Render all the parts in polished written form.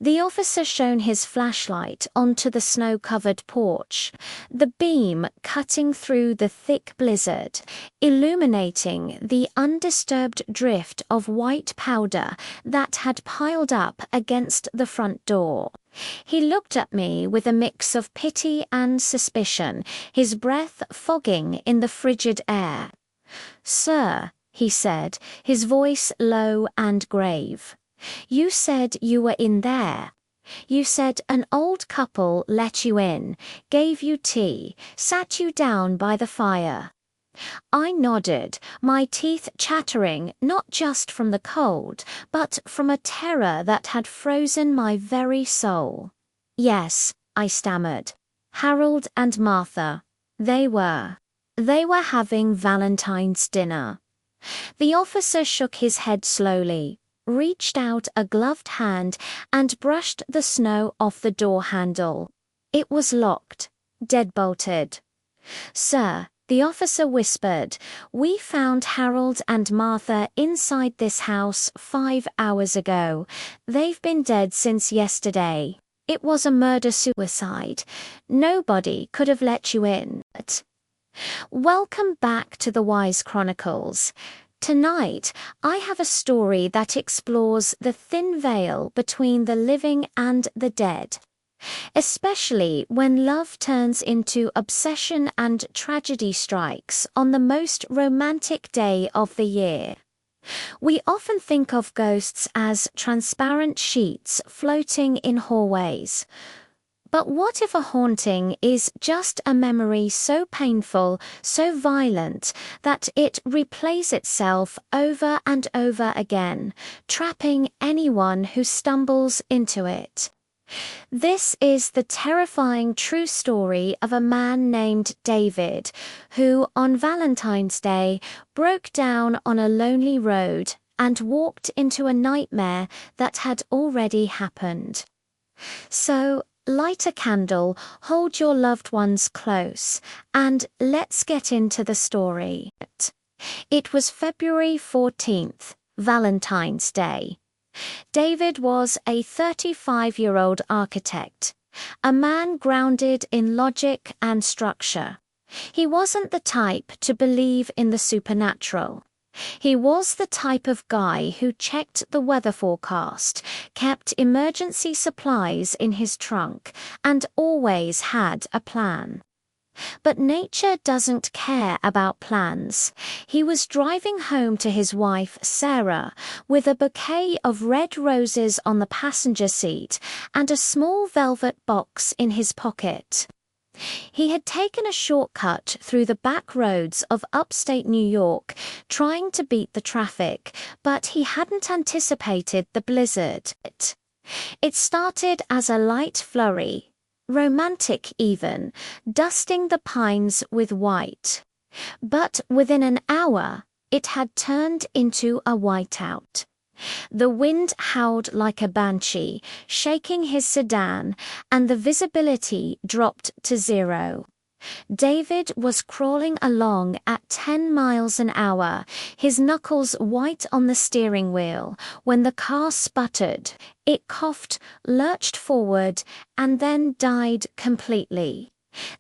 The officer shone his flashlight onto the snow-covered porch, the beam cutting through the thick blizzard, illuminating the undisturbed drift of white powder that had piled up against the front door. He looked at me with a mix of pity and suspicion, his breath fogging in the frigid air. "Sir," he said, his voice low and grave, "you said you were in there. You said an old couple let you in, gave you tea, sat you down by the fire." I nodded, my teeth chattering not just from the cold, but from a terror that had frozen my very soul. "Yes," I stammered. "Harold and Martha. They were having Valentine's dinner." The officer shook his head slowly, reached out a gloved hand and brushed the snow off the door handle. It was locked, deadbolted. "Sir," the officer whispered, "we found Harold and Martha inside this house 5 hours ago. They've been dead since yesterday. It was a murder-suicide. Nobody could have let you in." Welcome back to the Wise Chronicles. Tonight, I have a story that explores the thin veil between the living and the dead, especially when love turns into obsession and tragedy strikes on the most romantic day of the year. We often think of ghosts as transparent sheets floating in hallways. But what if a haunting is just a memory so painful, so violent, that it replays itself over and over again, trapping anyone who stumbles into it? This is the terrifying true story of a man named David, who on Valentine's Day broke down on a lonely road and walked into a nightmare that had already happened. So, light a candle, hold your loved ones close, and let's get into the story. It was February 14th, Valentine's Day. David was a 35-year-old architect, a man grounded in logic and structure. He wasn't the type to believe in the supernatural. He was the type of guy who checked the weather forecast, kept emergency supplies in his trunk, and always had a plan. But nature doesn't care about plans. He was driving home to his wife, Sarah, with a bouquet of red roses on the passenger seat and a small velvet box in his pocket. He had taken a shortcut through the back roads of upstate New York, trying to beat the traffic, but he hadn't anticipated the blizzard. It started as a light flurry, romantic even, dusting the pines with white. But within an hour, it had turned into a whiteout. The wind howled like a banshee, shaking his sedan, and the visibility dropped to 0. David was crawling along at 10 miles an hour, his knuckles white on the steering wheel, when the car sputtered. It coughed, lurched forward, and then died completely.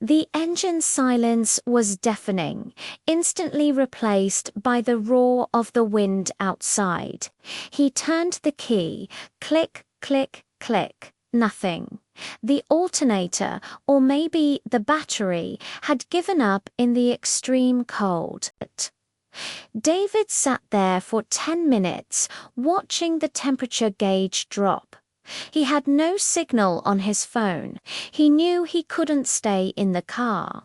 The engine's silence was deafening, instantly replaced by the roar of the wind outside. He turned the key, click, click, click, nothing. The alternator, or maybe the battery, had given up in the extreme cold. David sat there for 10 minutes, watching the temperature gauge drop. He had no signal on his phone. He knew he couldn't stay in the car.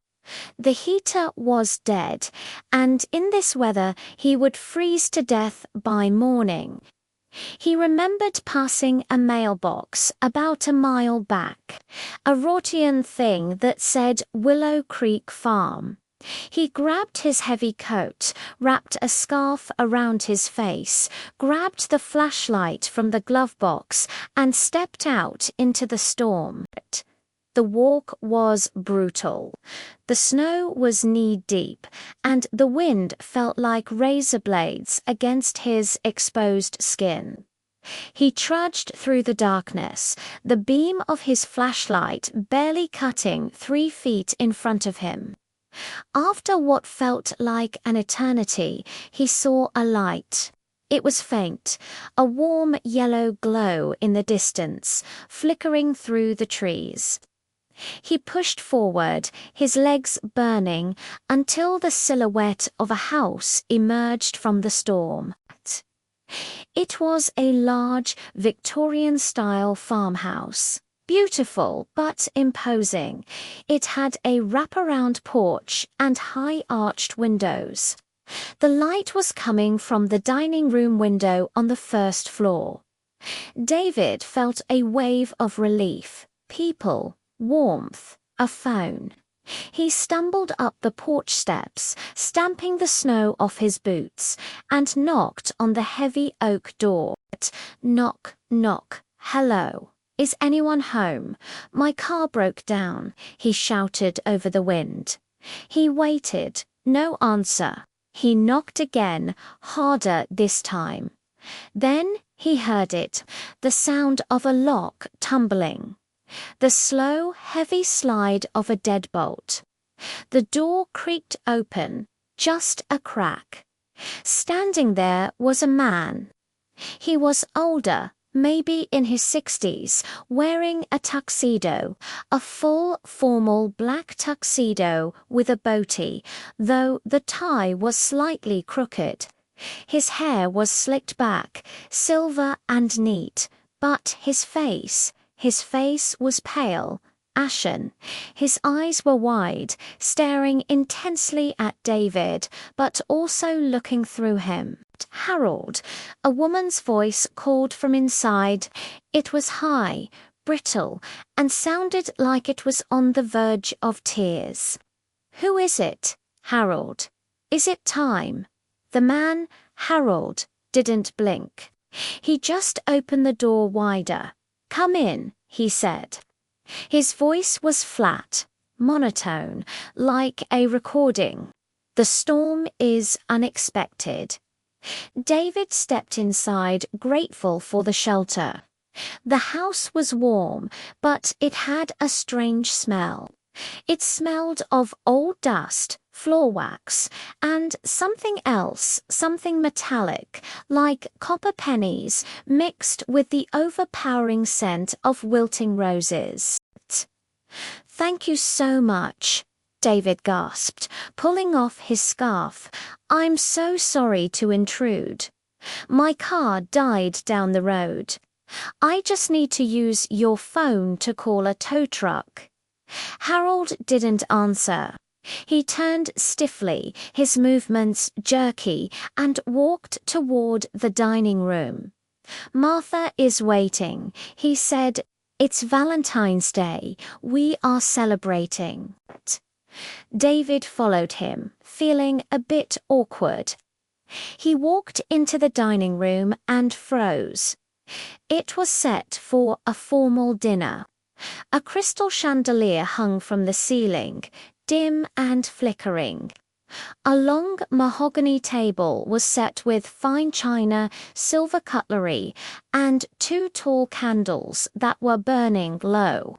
The heater was dead, and in this weather he would freeze to death by morning. He remembered passing a mailbox about a mile back, a Rortian thing that said Willow Creek Farm. He grabbed his heavy coat, wrapped a scarf around his face, grabbed the flashlight from the glove box, and stepped out into the storm. The walk was brutal. The snow was knee-deep, and the wind felt like razor blades against his exposed skin. He trudged through the darkness, the beam of his flashlight barely cutting 3 feet in front of him. After what felt like an eternity, he saw a light. It was faint, a warm yellow glow in the distance, flickering through the trees. He pushed forward, his legs burning, until the silhouette of a house emerged from the storm. It was a large, Victorian-style farmhouse. Beautiful but imposing, it had a wraparound porch and high-arched windows. The light was coming from the dining room window on the first floor. David felt a wave of relief, people, warmth, a phone. He stumbled up the porch steps, stamping the snow off his boots, and knocked on the heavy oak door. Knock, knock, hello. Is anyone home? My car broke down, he shouted over the wind. He waited, no answer. He knocked again, harder this time. Then he heard it, the sound of a lock tumbling. The slow, heavy slide of a deadbolt. The door creaked open, just a crack. Standing there was a man. He was older, maybe in his 60s, wearing a tuxedo, a full, formal black tuxedo with a boatie, though the tie was slightly crooked. His hair was slicked back, silver and neat, but his face was pale, ashen. His eyes were wide, staring intensely at David, but also looking through him. Harold, a woman's voice called from inside. It was high, brittle, and sounded like it was on the verge of tears. Who is it, Harold? Is it time? The man, Harold, didn't blink. He just opened the door wider. Come in, he said. His voice was flat, monotone, like a recording. The storm is unexpected. David stepped inside, grateful for the shelter. The house was warm, but it had a strange smell. It smelled of old dust, floor wax, and something else, something metallic, like copper pennies, mixed with the overpowering scent of wilting roses. Thank you so much, David gasped, pulling off his scarf. I'm so sorry to intrude. My car died down the road. I just need to use your phone to call a tow truck. Harold didn't answer. He turned stiffly, his movements jerky, and walked toward the dining room. Martha is waiting, he said. It's Valentine's Day. We are celebrating. David followed him, feeling a bit awkward. He walked into the dining room and froze. It was set for a formal dinner. A crystal chandelier hung from the ceiling, dim and flickering. A long mahogany table was set with fine china, silver cutlery, and 2 tall candles that were burning low.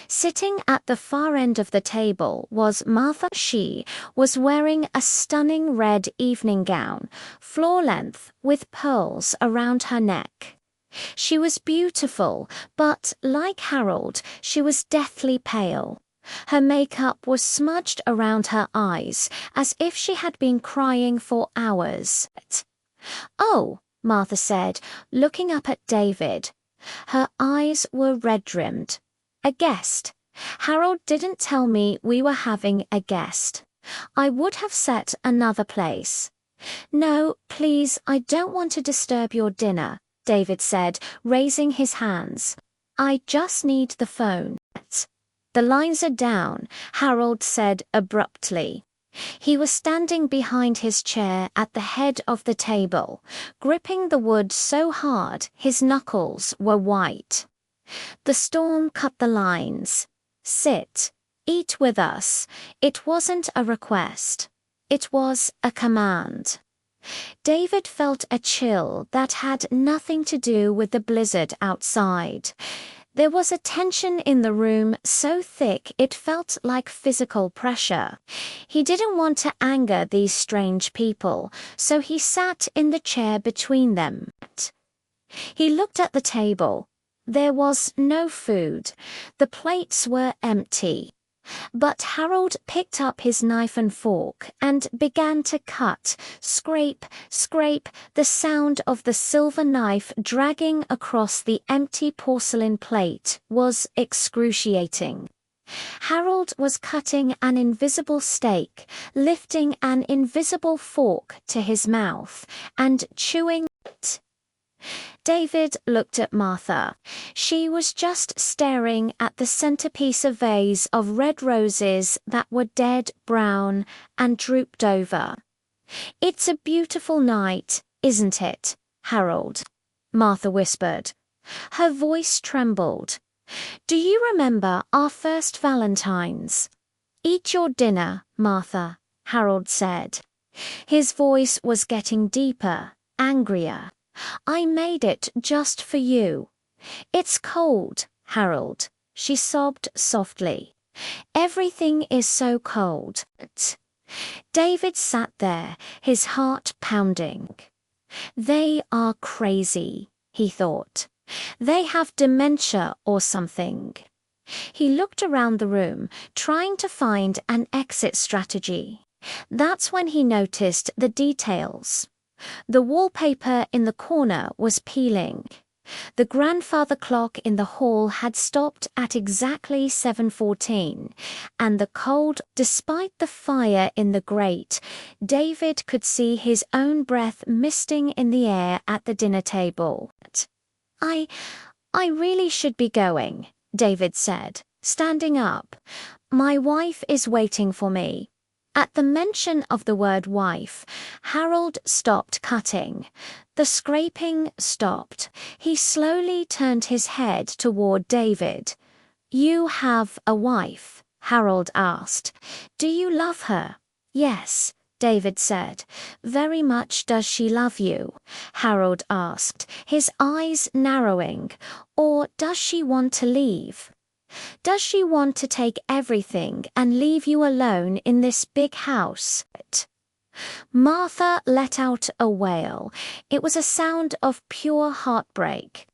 Sitting at the far end of the table was Martha. She was wearing a stunning red evening gown, floor-length, with pearls around her neck. She was beautiful, but like Harold, she was deathly pale. Her makeup was smudged around her eyes, as if she had been crying for hours. Oh, Martha said, looking up at David. Her eyes were red-rimmed. A guest. Harold didn't tell me we were having a guest. I would have set another place. No, please, I don't want to disturb your dinner, David said, raising his hands. I just need the phone. The lines are down, Harold said abruptly. He was standing behind his chair at the head of the table, gripping the wood so hard his knuckles were white. The storm cut the lines. Sit. Eat with us. It wasn't a request. It was a command. David felt a chill that had nothing to do with the blizzard outside. There was a tension in the room so thick it felt like physical pressure. He didn't want to anger these strange people, so he sat in the chair between them. He looked at the table. There was no food. The plates were empty. But Harold picked up his knife and fork and began to cut, scrape, scrape, the sound of the silver knife dragging across the empty porcelain plate was excruciating. Harold was cutting an invisible steak, lifting an invisible fork to his mouth, and chewing it. David looked at Martha. She was just staring at the centerpiece of vase of red roses that were dead brown and drooped over. "It's a beautiful night, isn't it, Harold?" Martha whispered. Her voice trembled. "Do you remember our first Valentines?" "Eat your dinner, Martha," Harold said. His voice was getting deeper, angrier. "I made it just for you." "It's cold, Harold," she sobbed softly. "Everything is so cold." David sat there, his heart pounding. "They are crazy," he thought. "They have dementia or something." He looked around the room, trying to find an exit strategy. That's when he noticed the details. The wallpaper in the corner was peeling. The grandfather clock in the hall had stopped at exactly 7:14, and the cold, despite the fire in the grate, David could see his own breath misting in the air at the dinner table. I really should be going," David said, standing up. "My wife is waiting for me." At the mention of the word wife, Harold stopped cutting. The scraping stopped. He slowly turned his head toward David. "You have a wife?" Harold asked. "Do you love her?" "Yes," David said. "Very much does she love you?" Harold asked, his eyes narrowing. "Or does she want to leave? Does she want to take everything and leave you alone in this big house?" Martha let out a wail. It was a sound of pure heartbreak.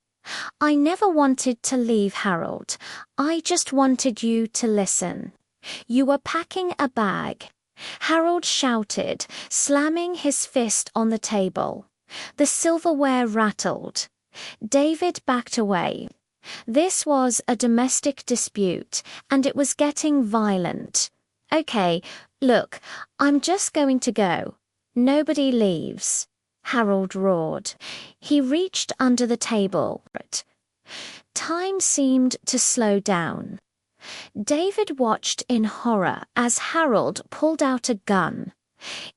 "I never wanted to leave, Harold. I just wanted you to listen. You were packing a bag." Harold shouted, slamming his fist on the table. The silverware rattled. David backed away. This was a domestic dispute, and it was getting violent. "Okay, look, I'm just going to go. Nobody leaves," Harold roared. He reached under the table. Time seemed to slow down. David watched in horror as Harold pulled out a gun.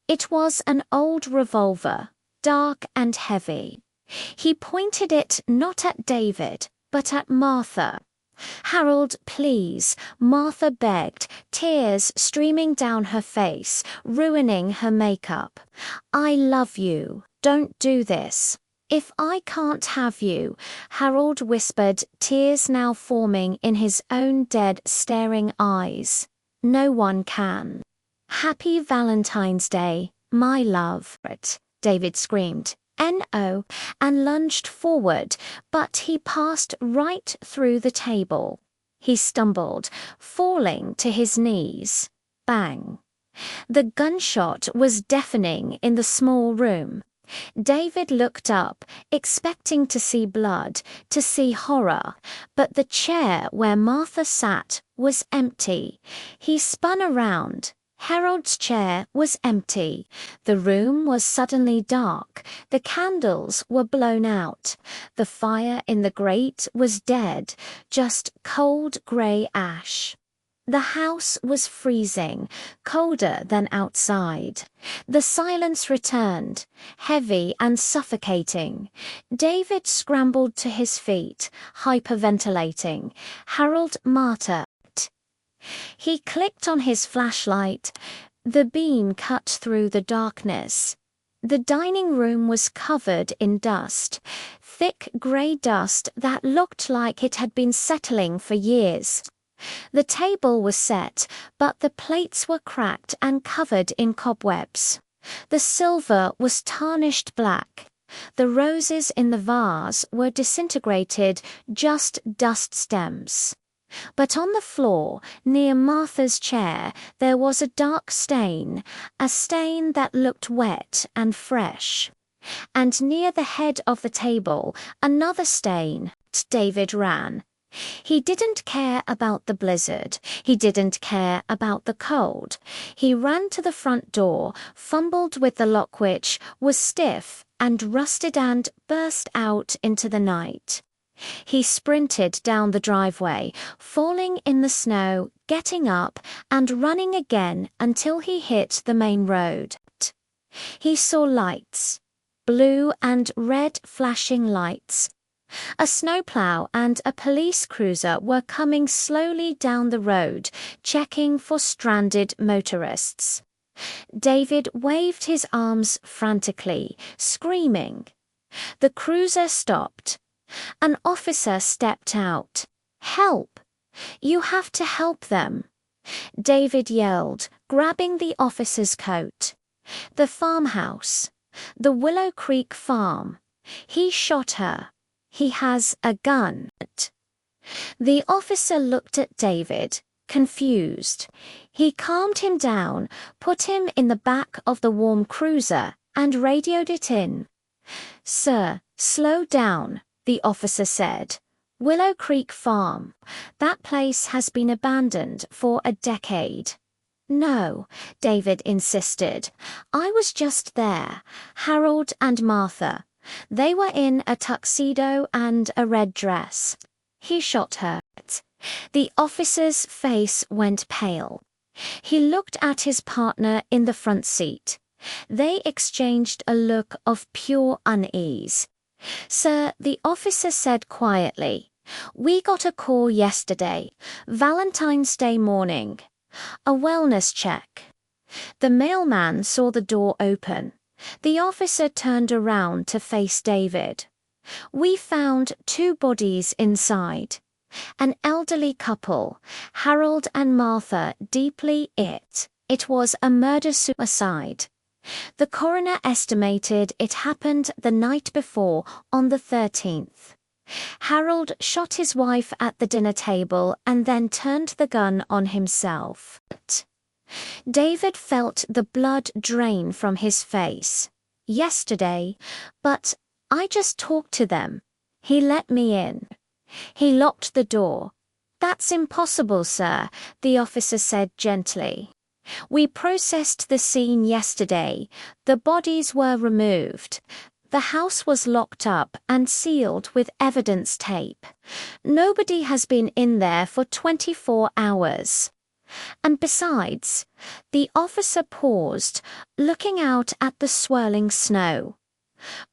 It was an old revolver, dark and heavy. He pointed it not at David, but at Martha. "Harold, please," Martha begged, tears streaming down her face, ruining her makeup. "I love you. Don't do this." "If I can't have you," Harold whispered, tears now forming in his own dead, staring eyes, "no one can." "Happy Valentine's Day, my love," David screamed. "No," and lunged forward, but he passed right through the table. He stumbled, falling to his knees. Bang. The gunshot was deafening in the small room. David looked up, expecting to see blood, to see horror, but the chair where Martha sat was empty. He spun around. Harold's chair was empty. The room was suddenly dark. The candles were blown out. The fire in the grate was dead, just cold grey ash. The house was freezing, colder than outside. The silence returned, heavy and suffocating. David scrambled to his feet, hyperventilating. Harold Martha. He clicked on his flashlight. The beam cut through the darkness. The dining room was covered in dust, thick grey dust that looked like it had been settling for years. The table was set, but the plates were cracked and covered in cobwebs. The silver was tarnished black. The roses in the vase were disintegrated, just dust stems. But on the floor, near Martha's chair, there was a dark stain, a stain that looked wet and fresh. And near the head of the table, another stain. David ran. He didn't care about the blizzard. He didn't care about the cold. He ran to the front door, fumbled with the lock which was stiff and rusted and burst out into the night. He sprinted down the driveway, falling in the snow, getting up and running again until he hit the main road. He saw lights, blue and red flashing lights. A snowplow and a police cruiser were coming slowly down the road, checking for stranded motorists. David waved his arms frantically, screaming. The cruiser stopped. An officer stepped out. "Help! You have to help them!" David yelled, grabbing the officer's coat. "The farmhouse. The Willow Creek farm. He shot her. He has a gun." The officer looked at David, confused. He calmed him down, put him in the back of the warm cruiser, and radioed it in. "Sir, slow down," the officer said. "Willow Creek Farm. That place has been abandoned for a decade." "No," David insisted. "I was just there. Harold and Martha. They were in a tuxedo and a red dress. He shot her." The officer's face went pale. He looked at his partner in the front seat. They exchanged a look of pure unease. "Sir," the officer said quietly, "we got a call yesterday, Valentine's Day morning. A wellness check." The mailman saw the door open. The officer turned around to face David. "We found 2 bodies inside. An elderly couple, Harold and Martha, deeply ill. It was a murder-suicide. The coroner estimated it happened the night before, on the 13th. Harold shot his wife at the dinner table and then turned the gun on himself." David felt the blood drain from his face. "Yesterday, but I just talked to them. He let me in. He locked the door." "That's impossible, sir," the officer said gently. "We processed the scene yesterday. The bodies were removed. The house was locked up and sealed with evidence tape. Nobody has been in there for 24 hours. And besides," the officer paused, looking out at the swirling snow.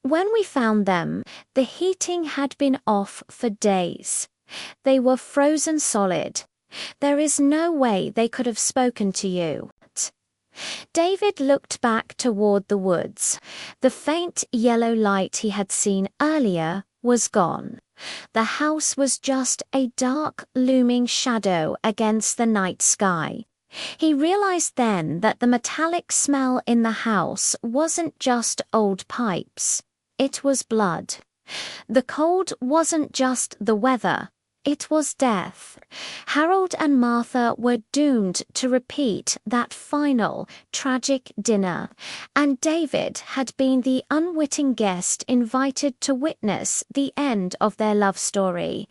"When we found them, the heating had been off for days. They were frozen solid. There is no way they could have spoken to you." David looked back toward the woods. The faint yellow light he had seen earlier was gone. The house was just a dark, looming shadow against the night sky. He realized then that the metallic smell in the house wasn't just old pipes. It was blood. The cold wasn't just the weather. It was death. Harold and Martha were doomed to repeat that final, tragic dinner, and David had been the unwitting guest invited to witness the end of their love story.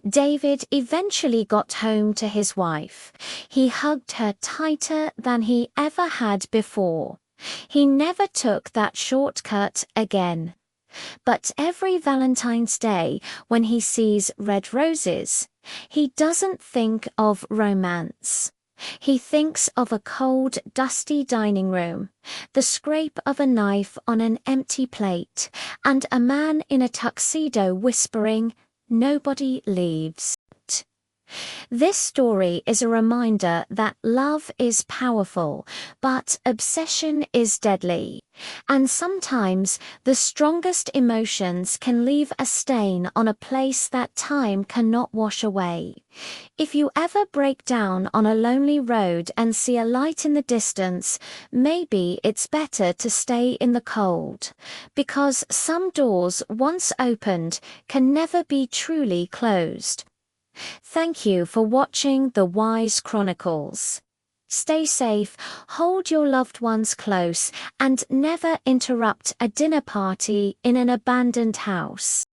David eventually got home to his wife. He hugged her tighter than he ever had before. He never took that shortcut again. But every Valentine's Day, when he sees red roses, he doesn't think of romance. He thinks of a cold, dusty dining room, the scrape of a knife on an empty plate, and a man in a tuxedo whispering, "Nobody leaves." This story is a reminder that love is powerful, but obsession is deadly. And sometimes the strongest emotions can leave a stain on a place that time cannot wash away. If you ever break down on a lonely road and see a light in the distance, maybe it's better to stay in the cold. Because some doors once opened can never be truly closed. Thank you for watching the Wise Chronicles. Stay safe, hold your loved ones close, and never interrupt a dinner party in an abandoned house.